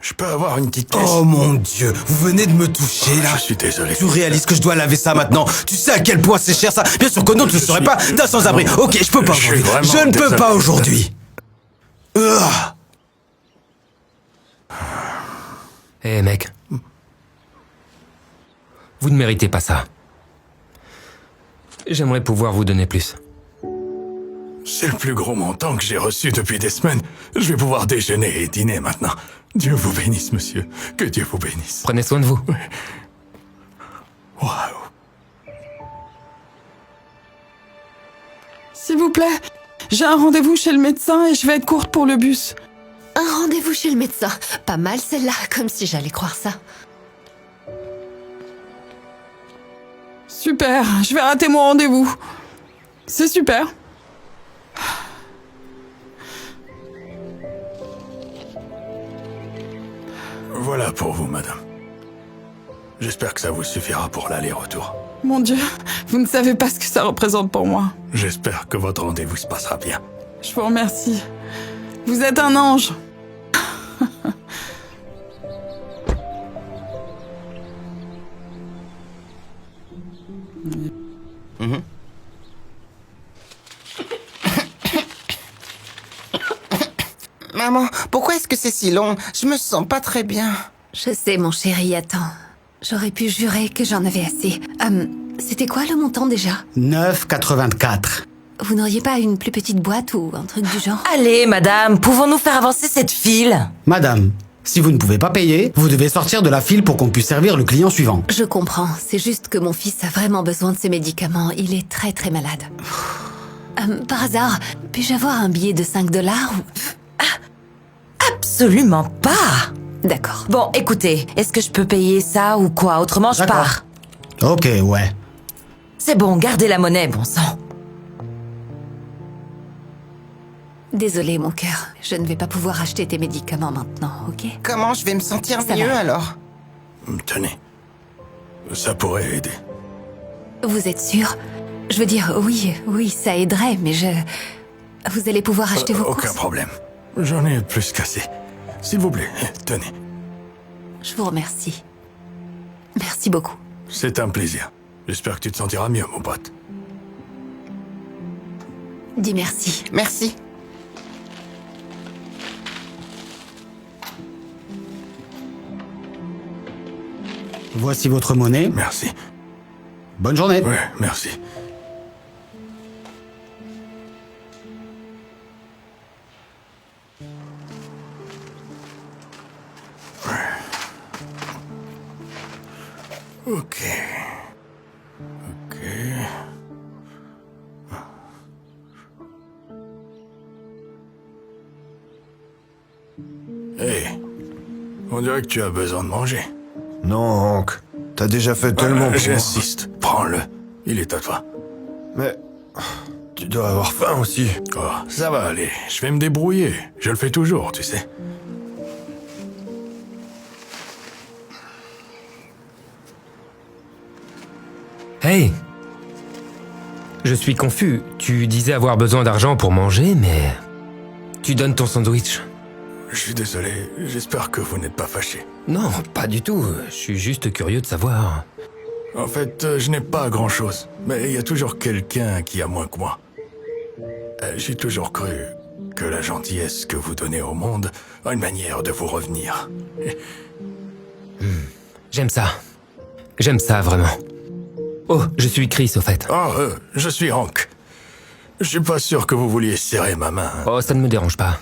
Je peux avoir une petite pièce? Oh mon Dieu, vous venez de me toucher là. Je suis désolé. Tu réalises que je dois laver ça maintenant? Tu sais à quel point c'est cher ça? Bien sûr que non, tu ne serais pas d'un sans-abri. Ok, je peux pas aujourd'hui. Je ne peux pas aujourd'hui. Hé mec. Vous ne méritez pas ça. J'aimerais pouvoir vous donner plus. C'est le plus gros montant que j'ai reçu depuis des semaines. Je vais pouvoir déjeuner et dîner maintenant. Dieu vous bénisse, monsieur. Que Dieu vous bénisse. Prenez soin de vous. Waouh. S'il vous plaît, j'ai un rendez-vous chez le médecin et je vais être courte pour le bus. Un rendez-vous chez le médecin. Pas mal celle-là, comme si j'allais croire ça. Super, je vais rater mon rendez-vous. C'est super. Voilà pour vous, madame. J'espère que ça vous suffira pour l'aller-retour. Mon Dieu, vous ne savez pas ce que ça représente pour moi. J'espère que votre rendez-vous se passera bien. Je vous remercie. Vous êtes un ange. Maman, pourquoi est-ce que c'est si long? Je me sens pas très bien. Je sais, mon chéri, attends. J'aurais pu jurer que j'en avais assez. C'était quoi le montant déjà? 9,84. Vous n'auriez pas une plus petite boîte ou un truc du genre? Allez, madame, pouvons-nous faire avancer cette file? Madame, si vous ne pouvez pas payer, vous devez sortir de la file pour qu'on puisse servir le client suivant. Je comprends, c'est juste que mon fils a vraiment besoin de ses médicaments. Il est très très malade. Par hasard, puis-je avoir un billet de 5 $ ou... Absolument pas. D'accord. Bon, écoutez, est-ce que je peux payer ça ou quoi? Autrement, je D'accord. pars. Ok, ouais. C'est bon, gardez la monnaie, bon sang. Désolée, mon cœur. Je ne vais pas pouvoir acheter tes médicaments maintenant, ok? Comment je vais me sentir Ça mieux va. alors? Tenez. Ça pourrait aider. Vous êtes sûr? Je veux dire, oui, ça aiderait, mais vous allez pouvoir acheter vos Aucun courses? problème. J'en ai plus qu'assez. S'il vous plaît, tenez. Je vous remercie. Merci beaucoup. C'est un plaisir. J'espère que tu te sentiras mieux, mon pote. Dis merci. Merci. Voici votre monnaie. Merci. Bonne journée. Ouais, merci. Ok. Ok. Hé, on dirait que tu as besoin de manger. Non, Hank. T'as déjà fait tellement pour moi. J'insiste, prends-le. Il est à toi. Mais... Tu dois avoir faim aussi. Oh, ça va aller. Je vais me débrouiller. Je le fais toujours, tu sais. Hey! Je suis confus. Tu disais avoir besoin d'argent pour manger, mais... Tu donnes ton sandwich. Je suis désolé. J'espère que vous n'êtes pas fâché. Non, pas du tout. Je suis juste curieux de savoir. En fait, je n'ai pas grand-chose. Mais il y a toujours quelqu'un qui a moins que moi. J'ai toujours cru que la gentillesse que vous donnez au monde a une manière de vous revenir. J'aime ça. J'aime ça, vraiment. Oh, je suis Chris, au fait. Oh, je suis Hank. Je suis pas sûr que vous vouliez serrer ma main. Oh, ça ne me dérange pas.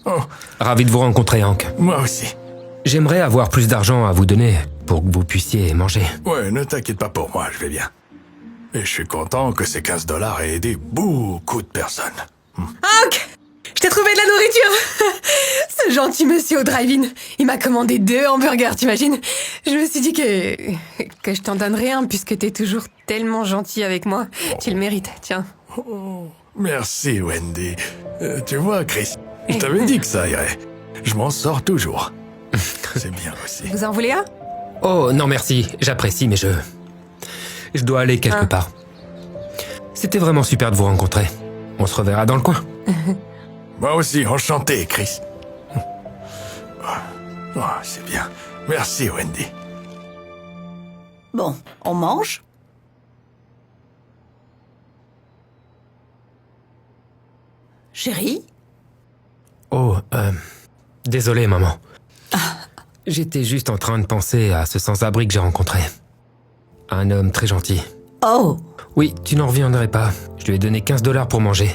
Oh, Ravi de vous rencontrer, Hank. moi aussi. J'aimerais avoir plus d'argent à vous donner pour que vous puissiez manger. Ouais, ne t'inquiète pas pour moi, je vais bien. Et je suis content que ces 15 $ aient aidé beaucoup de personnes. Hank! Je t'ai trouvé de la nourriture! Ce gentil monsieur au drive-in, il m'a commandé 2 hamburgers, t'imagines? Je me suis dit que je t'en donnerais un puisque t'es toujours tellement gentil avec moi. Tu le mérites, tiens. Oh, merci, Wendy. Tu vois, Chris, je t'avais dit que ça irait. Je m'en sors toujours. C'est bien aussi. Vous en voulez un? Oh, non merci, j'apprécie, mais je dois aller quelque part. C'était vraiment super de vous rencontrer. On se reverra dans le coin. Moi aussi, enchanté, Chris. Oh, c'est bien. Merci, Wendy. Bon, on mange? Chérie? Oh, désolé, maman. J'étais juste en train de penser à ce sans-abri que j'ai rencontré. Un homme très gentil. Oh! Oui, tu n'en reviendrais pas. Je lui ai donné 15 $ pour manger.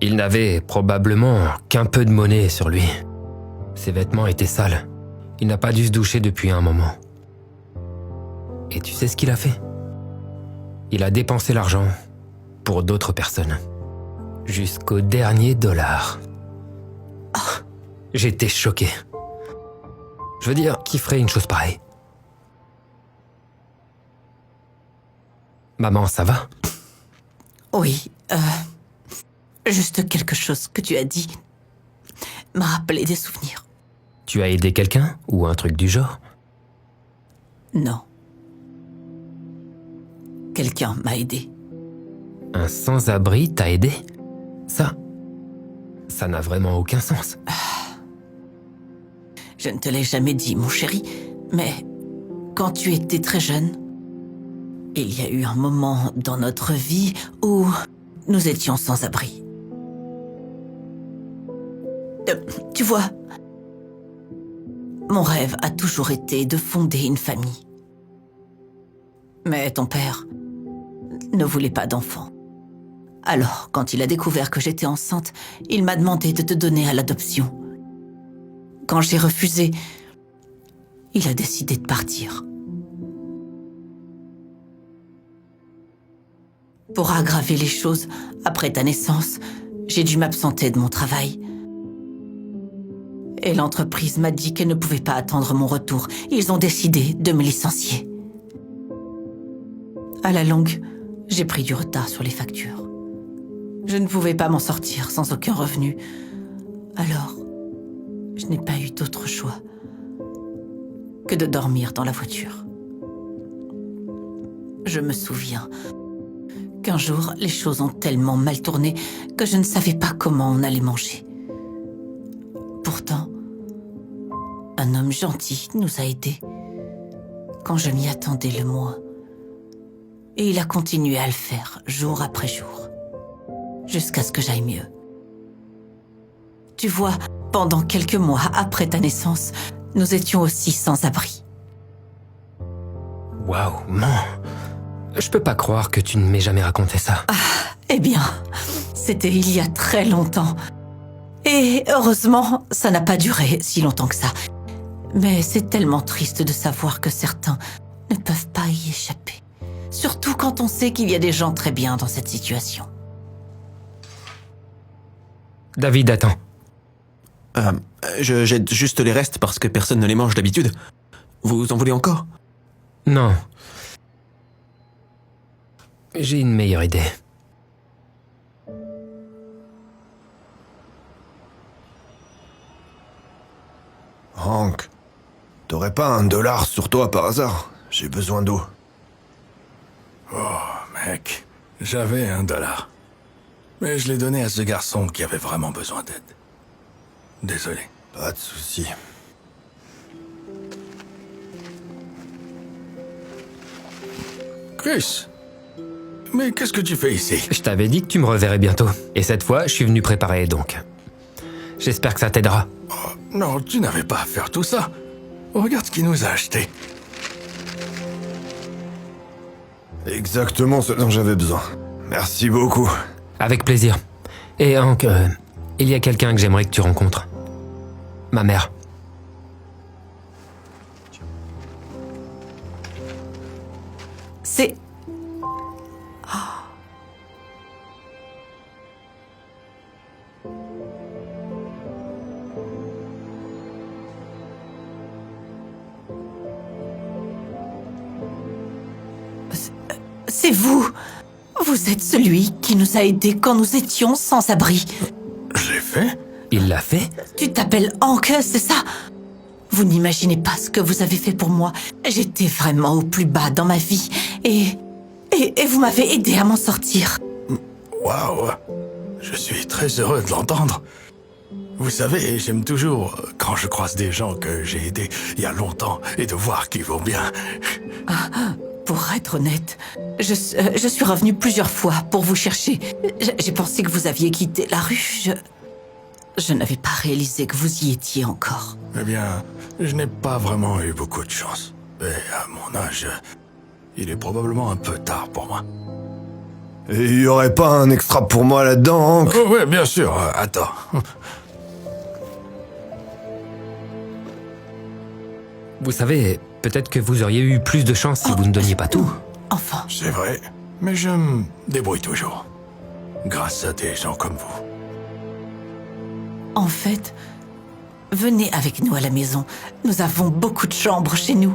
Il n'avait probablement qu'un peu de monnaie sur lui. Ses vêtements étaient sales. Il n'a pas dû se doucher depuis un moment. Et tu sais ce qu'il a fait? Il a dépensé l'argent pour d'autres personnes. Jusqu'au dernier dollar. J'étais choqué. Je veux dire, qui ferait une chose pareille? Maman, ça va? Oui, juste quelque chose que tu as dit m'a rappelé des souvenirs. Tu as aidé quelqu'un ou un truc du genre? Non. Quelqu'un m'a aidé. Un sans-abri t'a aidé? Ça n'a vraiment aucun sens. Je ne te l'ai jamais dit, mon chéri, mais quand tu étais très jeune, il y a eu un moment dans notre vie où nous étions sans abri. Tu vois, mon rêve a toujours été de fonder une famille. Mais ton père ne voulait pas d'enfant. Alors, quand il a découvert que j'étais enceinte, il m'a demandé de te donner à l'adoption. Quand j'ai refusé, il a décidé de partir. Pour aggraver les choses, après ta naissance, j'ai dû m'absenter de mon travail. Et l'entreprise m'a dit qu'elle ne pouvait pas attendre mon retour. Ils ont décidé de me licencier. À la longue, j'ai pris du retard sur les factures. Je ne pouvais pas m'en sortir sans aucun revenu. Alors, je n'ai pas eu d'autre choix que de dormir dans la voiture. Je me souviens qu'un jour, les choses ont tellement mal tourné que je ne savais pas comment on allait manger. Pourtant, un homme gentil nous a aidés quand je m'y attendais le moins. Et il a continué à le faire jour après jour, jusqu'à ce que j'aille mieux. Tu vois, pendant quelques mois après ta naissance, nous étions aussi sans abri. Waouh, man. Je peux pas croire que tu ne m'aies jamais raconté ça. Eh bien, c'était il y a très longtemps. Et heureusement, ça n'a pas duré si longtemps que ça. Mais c'est tellement triste de savoir que certains ne peuvent pas y échapper. Surtout quand on sait qu'il y a des gens très bien dans cette situation. David, attends. Je jette juste les restes parce que personne ne les mange d'habitude. Vous en voulez encore? Non. J'ai une meilleure idée. Hank, t'aurais pas $1 sur toi par hasard? J'ai besoin d'eau. Oh, mec, j'avais $1. Mais je l'ai donné à ce garçon qui avait vraiment besoin d'aide. Désolé. Pas de souci. Chris, mais qu'est-ce que tu fais ici? Je t'avais dit que tu me reverrais bientôt. Et cette fois, je suis venu préparer, donc. J'espère que ça t'aidera. Oh, non, tu n'avais pas à faire tout ça. Regarde ce qu'il nous a acheté. Exactement ce dont j'avais besoin. Merci beaucoup. Avec plaisir. Et Hank, il y a quelqu'un que j'aimerais que tu rencontres. Ma mère. C'est... C'est vous. Vous êtes celui qui nous a aidés quand nous étions sans abri. Je l'ai fait? Il l'a fait? Tu t'appelles Hank, c'est ça? Vous n'imaginez pas ce que vous avez fait pour moi. J'étais vraiment au plus bas dans ma vie. Et vous m'avez aidé à m'en sortir. Waouh! Je suis très heureux de l'entendre. Vous savez, j'aime toujours, quand je croise des gens que j'ai aidés il y a longtemps, et de voir qu'ils vont bien. Pour être honnête, je suis revenue plusieurs fois pour vous chercher. J'ai pensé que vous aviez quitté la rue. Je n'avais pas réalisé que vous y étiez encore. Eh bien, je n'ai pas vraiment eu beaucoup de chance. Et à mon âge, il est probablement un peu tard pour moi. Et il y aurait pas un extra pour moi là-dedans, Hank? Oh, ouais, bien sûr, attends. Vous savez, peut-être que vous auriez eu plus de chance si vous ne donniez pas tout. Enfin, C'est vrai, mais je me débrouille toujours. Grâce à des gens comme vous. en fait, venez avec nous à la maison. Nous avons beaucoup de chambres chez nous.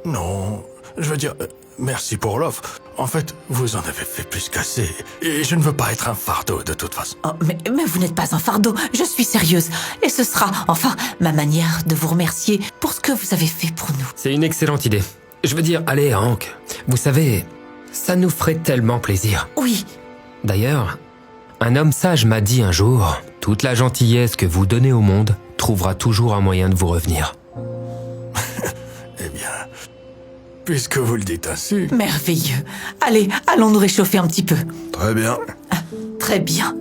Non, je veux dire, merci pour l'offre. En fait, vous en avez fait plus qu'assez. Et je ne veux pas être un fardeau de toute façon. Oh, mais vous n'êtes pas un fardeau, je suis sérieuse. Et ce sera, enfin, ma manière de vous remercier pour ce que vous avez fait pour nous. C'est une excellente idée. Je veux dire, allez, Hank, vous savez, ça nous ferait tellement plaisir. Oui, D'ailleurs, un homme sage m'a dit un jour, toute la gentillesse que vous donnez au monde trouvera toujours un moyen de vous revenir. Eh bien, puisque vous le dites ainsi... merveilleux. Allez, allons nous réchauffer un petit peu. Très bien. Très bien.